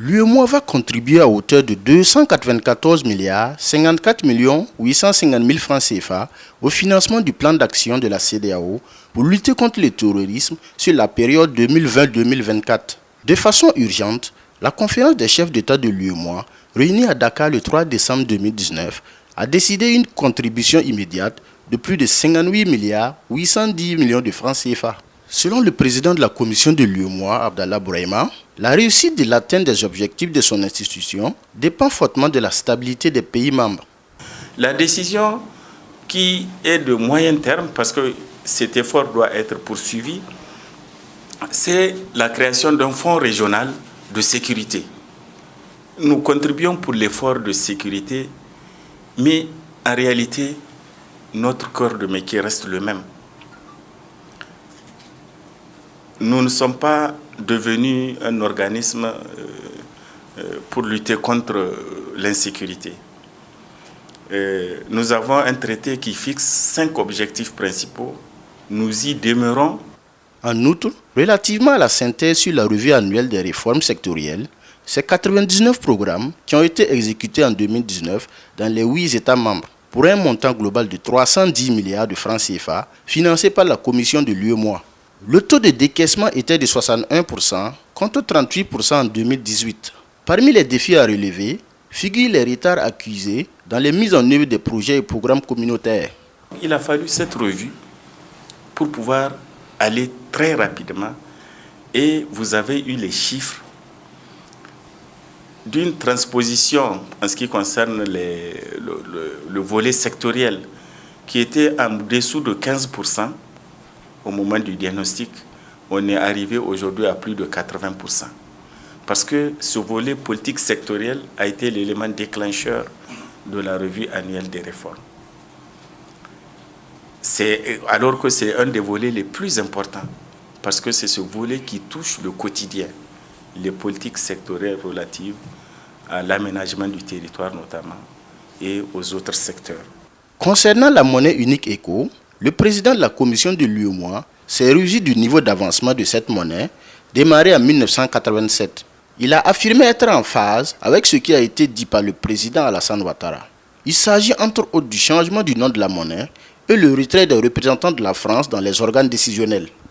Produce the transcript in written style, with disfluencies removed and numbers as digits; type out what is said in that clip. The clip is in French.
L'UEMOA va contribuer à hauteur de 294 milliards 54 millions 850 000 francs CFA au financement du plan d'action de la CEDEAO pour lutter contre le terrorisme sur la période 2020-2024. De façon urgente, la conférence des chefs d'État de l'UEMOA, réunie à Dakar le 3 décembre 2019, a décidé une contribution immédiate de plus de 58 milliards 810 millions de francs CFA. Selon le président de la commission de l'UEMOA, Abdallah Bouraima, la réussite de l'atteinte des objectifs de son institution dépend fortement de la stabilité des pays membres. La décision qui est de moyen terme, parce que cet effort doit être poursuivi, c'est la création d'un fonds régional de sécurité. Nous contribuons pour l'effort de sécurité, mais en réalité, notre cœur de métier reste le même. Nous ne sommes pas devenus un organisme pour lutter contre l'insécurité. Nous avons un traité qui fixe 5 objectifs principaux. Nous y demeurons. En outre, relativement à la synthèse sur la revue annuelle des réformes sectorielles, c'est 99 programmes qui ont été exécutés en 2019 dans les 8 États membres pour un montant global de 310 milliards de francs CFA financés par la commission de l'UEMOA. Le taux de décaissement était de 61% contre 38% en 2018. Parmi les défis à relever, figurent les retards accusés dans les mises en œuvre des projets et programmes communautaires. Il a fallu cette revue pour pouvoir aller très rapidement et vous avez eu les chiffres d'une transposition en ce qui concerne le volet sectoriel qui était en dessous de 15%. Au moment du diagnostic, on est arrivé aujourd'hui à plus de 80%. Parce que ce volet politique sectoriel a été l'élément déclencheur de la revue annuelle des réformes. Alors que c'est un des volets les plus importants, parce que c'est ce volet qui touche le quotidien, les politiques sectorielles relatives à l'aménagement du territoire notamment et aux autres secteurs. Concernant la monnaie unique ECO, le président de la commission de l'UEMOA s'est réjoui du niveau d'avancement de cette monnaie, démarré en 1987. Il a affirmé être en phase avec ce qui a été dit par le président Alassane Ouattara. Il s'agit entre autres du changement du nom de la monnaie et le retrait des représentants de la France dans les organes décisionnels.